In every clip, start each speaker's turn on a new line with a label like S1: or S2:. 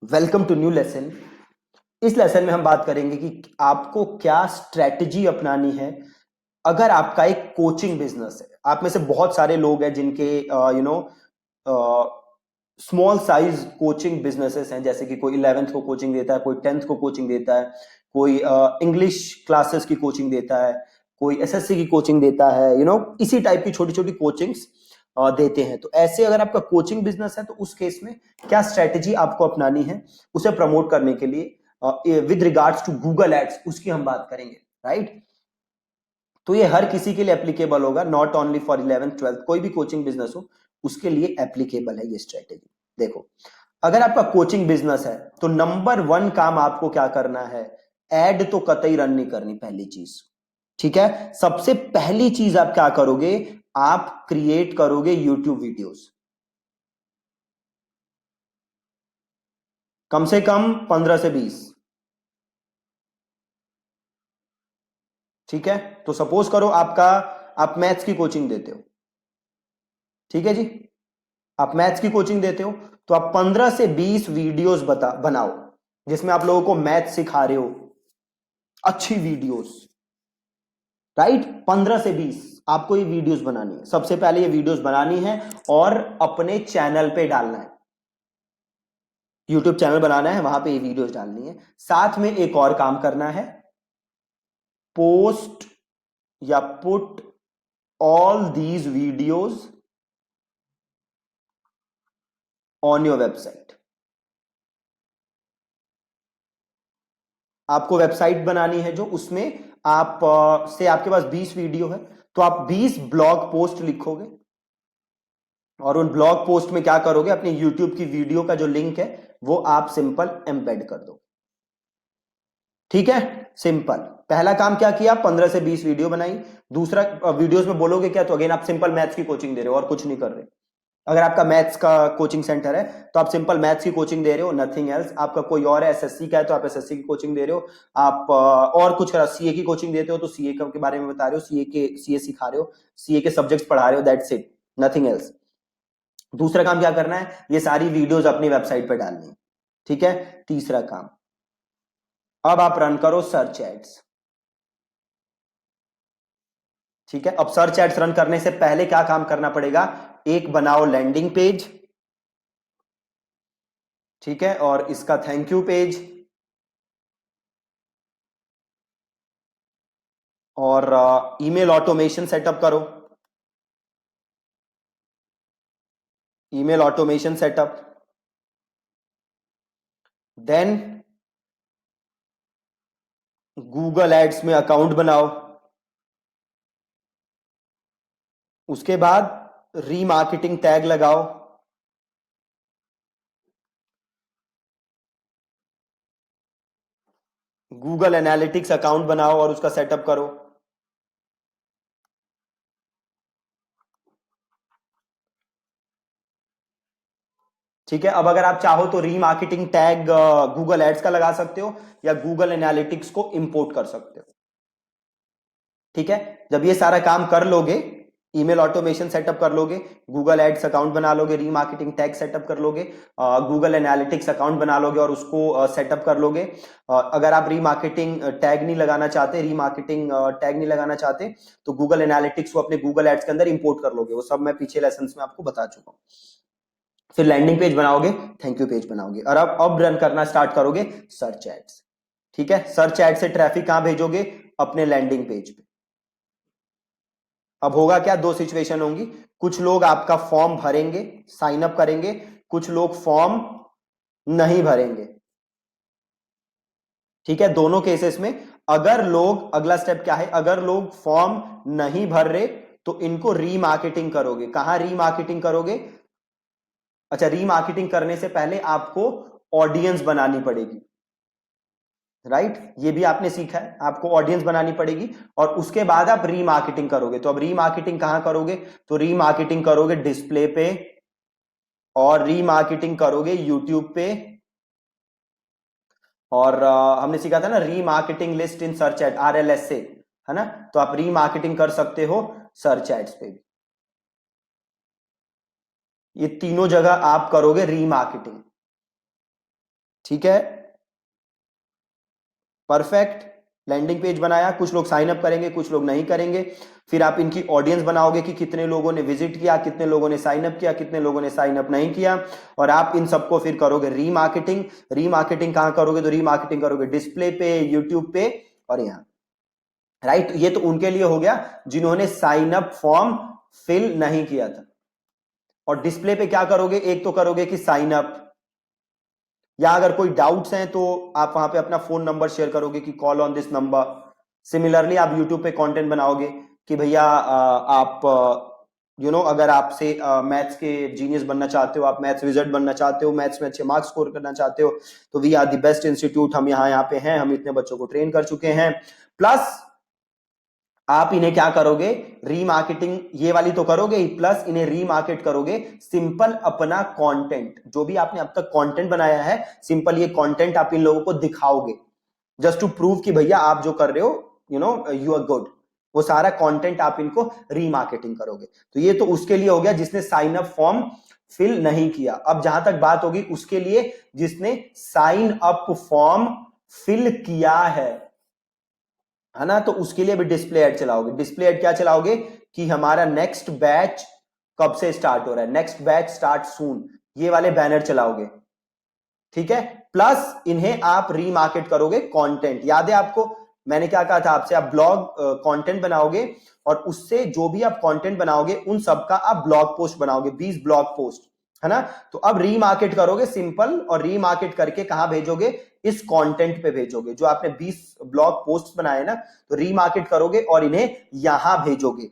S1: Welcome to new lesson. इस lesson में हम बात करेंगे कि आपको क्या स्ट्रेटजी अपनानी है अगर आपका एक कोचिंग बिजनेस है। आप में से बहुत सारे लोग हैं जिनके स्मॉल साइज कोचिंग बिजनेसेस हैं, जैसे कि कोई 11th को कोचिंग देता है, कोई 10th को कोचिंग देता है, कोई इंग्लिश क्लासेस की कोचिंग देता है, कोई एसएससी की कोचिंग देता है, इसी टाइप की छोटी छोटी कोचिंग्स देते हैं। तो ऐसे अगर आपका कोचिंग बिजनेस है तो उस केस में क्या स्ट्रेटजी आपको अपनानी है उसे प्रमोट करने के लिए with regards to Google ads, उसकी हम बात करेंगे। राइट। तो ये हर किसी के लिए एप्लीकेबल होगा, not only for 11th 12th, कोई भी कोचिंग बिजनेस हो उसके लिए एप्लीकेबल है ये स्ट्रेटेजी। देखो, अगर आपका कोचिंग बिजनेस है तो नंबर वन काम आपको क्या करना है, एड तो कतई रन नहीं करनी, पहली चीज। ठीक है, सबसे पहली चीज आप क्या करोगे, आप क्रिएट करोगे यूट्यूब वीडियोस, कम से कम 15 से 20। ठीक है, तो सपोज करो आप मैथ्स की कोचिंग देते हो। ठीक है जी, आप मैथ्स की कोचिंग देते हो तो आप 15 से 20 वीडियोस बनाओ जिसमें आप लोगों को मैथ सिखा रहे हो, अच्छी वीडियोस। राइट, 15 से 20 आपको ये वीडियोस बनानी है। सबसे पहले ये वीडियोस बनानी है और अपने चैनल पे डालना है। यूट्यूब चैनल बनाना है, वहां पे ये वीडियोस डालनी है। साथ में एक और काम करना है, पोस्ट या put all these videos on your website. आपको वेबसाइट बनानी है जो उसमें आप से आपके पास 20 वीडियो है तो आप 20 ब्लॉग पोस्ट लिखोगे और उन ब्लॉग पोस्ट में क्या करोगे, अपनी यूट्यूब की वीडियो का जो लिंक है वो आप सिंपल एम्बेड कर दो। ठीक है, सिंपल। पहला काम क्या किया, 15 से 20 वीडियो बनाई। दूसरा, वीडियोस में बोलोगे क्या, तो अगेन आप सिंपल मैथ्स की कोचिंग दे रहे हो और कुछ नहीं कर रहे। अगर आपका मैथ्स का कोचिंग सेंटर है तो आप सिंपल मैथ्स की कोचिंग दे रहे हो, नथिंग एल्स। आपका कोई और है, एसएससी का है तो आप एसएससी की कोचिंग दे रहे हो। आप और कुछ सीए की कोचिंग देते हो तो सीए के बारे में बता रहे हो, सीए सिखा रहे हो, सीए के सब्जेक्ट्स पढ़ा रहे हो, दैट्स इट, नथिंग एल्स। दूसरा काम क्या करना है, ये सारी वीडियोस अपनी वेबसाइट पे डालनी है। ठीक है, तीसरा काम, अब आप रन करो सर्च एड्स। ठीक है, अब सर्च एड्स रन करने से पहले क्या काम करना पड़ेगा, एक बनाओ लैंडिंग पेज। ठीक है, और इसका थैंक यू पेज, और ईमेल ऑटोमेशन सेटअप करो, email automation setup. Then Google ads में अकाउंट बनाओ। उसके बाद रीमार्केटिंग टैग लगाओ। गूगल एनालिटिक्स अकाउंट बनाओ और उसका सेटअप करो। ठीक है, अब अगर आप चाहो तो रीमार्केटिंग टैग गूगल एड्स का लगा सकते हो या गूगल एनालिटिक्स को इंपोर्ट कर सकते हो। ठीक है, जब ये सारा काम कर लोगे, ईमेल ऑटोमेशन सेटअप कर लोगे, गूगल एड्स अकाउंट बना लोगे, रीमार्केटिंग टैग सेटअप कर लोगे, गूगल एनालिटिक्स अकाउंट बना लोगे और उसको सेटअप कर लोगे। अगर आप रीमार्केटिंग टैग नहीं लगाना चाहते, रीमार्केटिंग टैग नहीं लगाना चाहते तो गूगल एनालिटिक्स को अपने गूगल एड्स के अंदर इंपोर्ट कर लोगे, वो सब मैं पीछे लेसन में आपको बता चुका हूं। फिर लैंडिंग पेज बनाओगे, थैंक यू पेज बनाओगे, और अब रन करना स्टार्ट करोगे सर्च एड्स। ठीक है, सर्च एड से ट्रैफिक कहां भेजोगे, अपने लैंडिंग पेज पे। अब होगा क्या, दो सिचुएशन होंगी, कुछ लोग आपका फॉर्म भरेंगे, साइन अप करेंगे, कुछ लोग फॉर्म नहीं भरेंगे। ठीक है, दोनों केसेस में अगर लोग, अगला स्टेप क्या है, अगर लोग फॉर्म नहीं भर रहे तो इनको रीमार्केटिंग करोगे। कहां रीमार्केटिंग करोगे, अच्छा, रीमार्केटिंग करने से पहले आपको ऑडियंस बनानी पड़ेगी। राइट, ये भी आपने सीखा है, आपको ऑडियंस बनानी पड़ेगी और उसके बाद आप रीमार्केटिंग करोगे। तो अब रीमार्केटिंग कहां करोगे, तो रीमार्केटिंग करोगे डिस्प्ले पे और रीमार्केटिंग करोगे यूट्यूब पे। और हमने सीखा था ना remarketing list in search ad, RLS से, है ना। तो आप रीमार्केटिंग कर सकते हो सर्च एड्स पे भी। ये तीनों जगह आप करोगे रीमार्केटिंग। ठीक है, परफेक्ट। लैंडिंग पेज बनाया, कुछ लोग साइन अप करेंगे, कुछ लोग नहीं करेंगे। फिर आप इनकी ऑडियंस बनाओगे कि कितने लोगों ने विजिट किया, कितने लोगों ने साइन अप किया, कितने लोगों ने साइन अप नहीं किया। और आप इन सबको फिर करोगे रीमार्केटिंग। रीमार्केटिंग कहां करोगे? तो रीमार्केटिंग करोगे डिस्प्ले पे, यूट्यूब पे और यहां। राइट, ये तो उनके लिए हो गया जिन्होंने साइन अप फॉर्म फिल नहीं किया था। और डिस्प्ले पे क्या करोगे? एक तो करोगे कि साइन अप, या अगर कोई डाउट्स हैं तो आप वहां पे अपना फोन नंबर शेयर करोगे कि call on this number. Similarly आप यूट्यूब पे कंटेंट बनाओगे कि भैया आप अगर आपसे मैथ्स के जीनियस बनना चाहते हो, आप मैथ्स विजर्ड बनना चाहते हो, मैथ्स में अच्छे मार्क्स स्कोर करना चाहते हो, तो we are the best institute, हम यहाँ पे हैं, हम इतने बच्चों को ट्रेन कर चुके हैं। प्लस आप इन्हें क्या करोगे? रीमार्केटिंग ये वाली तो करोगे ही, प्लस इन्हें रीमार्केट करोगे सिंपल अपना कंटेंट, जो भी आपने अब तक कंटेंट बनाया है, सिंपल ये कंटेंट आप इन लोगों को दिखाओगे, जस्ट टू प्रूव कि भैया आप जो कर रहे हो यू आर गुड। वो सारा कंटेंट आप इनको रीमार्केटिंग करोगे। तो ये तो उसके लिए हो गया जिसने साइन अप फॉर्म फिल नहीं किया। अब जहां तक बात होगी उसके लिए जिसने साइन अप फॉर्म फिल किया है ना, तो उसके लिए भी डिस्प्ले ऐड चलाओगे। डिस्प्ले ऐड क्या चलाओगे? कि हमारा नेक्स्ट बैच कब से स्टार्ट हो रहा है, नेक्स्ट बैच स्टार्ट सून, ये वाले बैनर चलाओगे। ठीक है, प्लस इन्हें आप रीमार्केट करोगे कंटेंट। याद है आपको मैंने क्या कहा था आपसे? आप ब्लॉग कंटेंट बनाओगे और उससे जो भी आप कंटेंट बनाओगे उन सबका आप ब्लॉग पोस्ट बनाओगे, 20 ब्लॉग पोस्ट, है ना। तो अब रीमार्केट करोगे सिंपल, और रीमार्केट करके कहां भेजोगे? इस कंटेंट पे भेजोगे जो आपने 20 ब्लॉग पोस्ट बनाए ना, तो रीमार्केट करोगे और इन्हें यहां भेजोगे।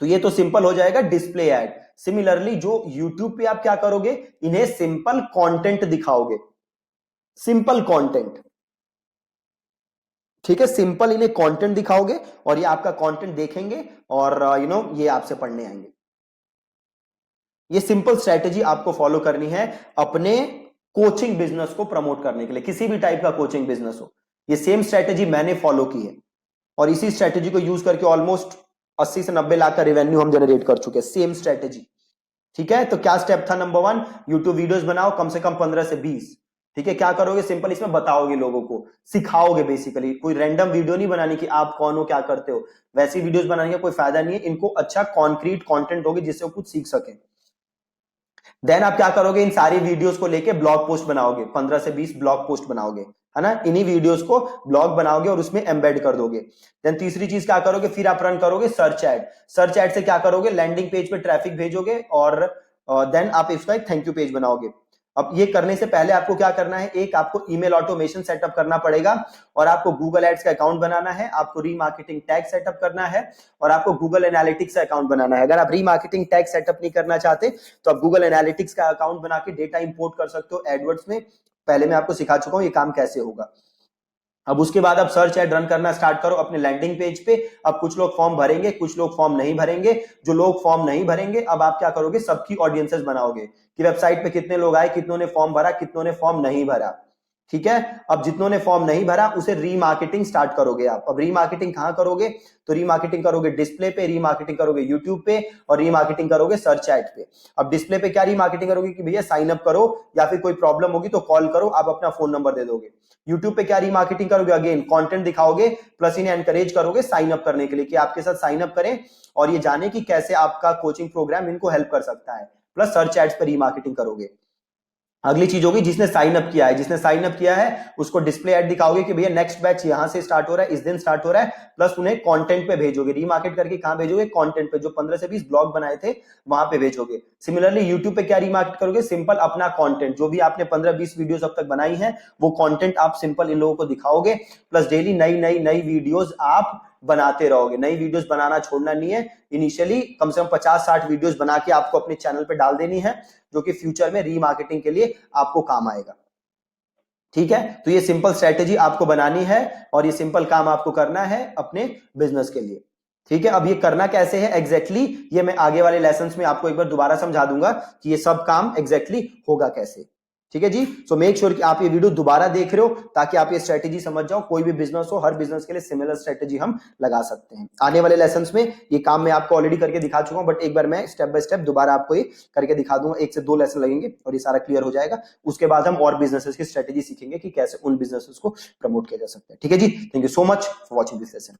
S1: तो ये तो सिंपल हो जाएगा डिस्प्ले ऐड। सिमिलरली जो YouTube पे आप क्या करोगे? इन्हें सिंपल कंटेंट दिखाओगे, सिंपल कंटेंट। ठीक है, सिंपल इन्हें कंटेंट दिखाओगे और ये आपका कंटेंट देखेंगे और ये आपसे पढ़ने आएंगे। ये सिंपल स्ट्रेटेजी आपको फॉलो करनी है अपने कोचिंग बिजनेस को प्रमोट करने के लिए, किसी भी टाइप का कोचिंग बिजनेस हो। ये सेम स्ट्रेटेजी मैंने फॉलो की है और इसी स्ट्रेटेजी को यूज करके ऑलमोस्ट 80 से 90 लाख का रेवेन्यू हम जनरेट कर चुके हैं, सेम स्ट्रेटेजी। ठीक है, तो क्या स्टेप था? नंबर 1, यूट्यूब वीडियोस बनाओ कम से कम 15 से 20। ठीक है, क्या करोगे? सिंपल इसमें बताओगे, लोगों को सिखाओगे। बेसिकली कोई रैंडम वीडियो नहीं बनानी कि आप कौन हो, क्या करते हो, वैसी वीडियोस बनाने का कोई फायदा नहीं है। इनको अच्छा कॉन्क्रीट कंटेंट दोगे जिससे वो कुछ सीख सके। देन आप क्या करोगे? इन सारी वीडियोस को लेके ब्लॉग पोस्ट बनाओगे, 15 से 20 ब्लॉग पोस्ट बनाओगे, है ना। इन्हीं वीडियोस को ब्लॉग बनाओगे और उसमें एम्बेड कर दोगे। देन तीसरी चीज क्या करोगे? फिर आप रन करोगे सर्च ऐड। सर्च ऐड से क्या करोगे? लैंडिंग पेज पे ट्रैफिक भेजोगे और देन आप इसका एक थैंक यू पेज बनाओगे। अब ये करने से पहले आपको क्या करना है? एक आपको ईमेल ऑटोमेशन सेटअप करना पड़ेगा और आपको गूगल एड्स का अकाउंट बनाना है, आपको रीमार्केटिंग टैग सेटअप करना है और आपको गूगल एनालिटिक्स का अकाउंट बनाना है। अगर आप रीमार्केटिंग टैग सेटअप नहीं करना चाहते तो आप गूगल एनालिटिक्स का अकाउंट बना के डेटा इंपोर्ट कर सकते हो एडवर्ड्स में। पहले मैं आपको सिखा चुका हूं ये काम कैसे होगा। अब उसके बाद आप सर्च ऐड रन करना स्टार्ट करो अपने लैंडिंग पेज पे। अब कुछ लोग फॉर्म भरेंगे, कुछ लोग फॉर्म नहीं भरेंगे। जो लोग फॉर्म नहीं भरेंगे, अब आप क्या करोगे? सबकी ऑडियंसेस बनाओगे कि वेबसाइट पे कितने लोग आए, कितनों ने फॉर्म भरा, कितनों ने फॉर्म नहीं भरा। ठीक है, अब जितनों ने फॉर्म नहीं भरा उसे रीमार्केटिंग स्टार्ट करोगे आप। अब रीमार्केटिंग कहां करोगे? तो रीमार्केटिंग करोगे डिस्प्ले पे, रीमार्केटिंग करोगे यूट्यूब पे और रीमार्केटिंग करोगे सर्च ऐड पे। अब डिस्प्ले पे क्या रीमार्केटिंग करोगे कि भैया साइन अप करो या फिर कोई प्रॉब्लम होगी तो कॉल करो, आप अपना फोन नंबर दे दोगे। यूट्यूब पे क्या रीमार्केटिंग करोगे? अगेन कंटेंट दिखाओगे, प्लस इन्हें एनकरेज करोगे साइन अप करने के लिए कि आपके साथ साइन अप करें और ये जाने कि कैसे आपका कोचिंग प्रोग्राम इनको हेल्प कर सकता है। प्लस सर्च एड्स पर रीमार्केटिंग करोगे। अगली चीज होगी जिसने साइन अप किया है, जिसने साइन अप किया है उसको डिस्प्ले ऐड दिखाओगे कि भैया नेक्स्ट बैच यहां से स्टार्ट हो रहा है, इस दिन स्टार्ट हो रहा है। प्लस उन्हें कंटेंट पे भेजोगे, रीमार्केट करके कहां भेजोगे? कंटेंट पे, जो 15 से 20 ब्लॉग बनाए थे वहां पे भेजोगे। सिमिलरली यूट्यूब पे क्या रीमार्केट करोगे? सिंपल अपना कंटेंट, जो भी आपने 15-20 वीडियोस अब तक बनाई है वो कंटेंट आप सिंपल इन लोगों को दिखाओगे। प्लस डेली नई नई नई वीडियोस आप बनाते रहोगे। नई वीडियोस बनाना छोड़ना नहीं है। इनिशियली कम से कम 50-60 वीडियोस बना के आपको अपने चैनल पे डाल देनी है, जो कि फ्यूचर में रीमार्केटिंग के लिए आपको काम आएगा। ठीक है, तो ये सिंपल स्ट्रेटेजी आपको बनानी है और ये सिंपल काम आपको करना है अपने बिजनेस के लिए। ठीक है, अब ये करना कैसे है एग्जैक्टली ये मैं आगे वाले लेसन्स में आपको एक बार दोबारा समझा दूंगा कि ये सब काम एग्जैक्टली होगा कैसे। ठीक है जी। सो मेक श्योर कि आप ये वीडियो दोबारा देख रहे हो ताकि आप ये स्ट्रेटेजी समझ जाओ। कोई भी बिजनेस हो, हर बिजनेस के लिए सिमिलर स्ट्रेटेजी हम लगा सकते हैं। आने वाले लेसन्स में ये काम मैं आपको ऑलरेडी करके दिखा चुका हूं, बट एक बार मैं स्टेप बाय स्टेप दोबारा आपको ये करके दिखा दूंगा। 1 से 2 लेसन लगेंगे और ये सारा क्लियर हो जाएगा। उसके बाद हम और बिजनेसेस की स्ट्रेटेजी सीखेंगे कि कैसे उन बिजनेसेस को प्रमोट किया जा सकता है। ठीक है जी। Thank you so much for watching this lesson.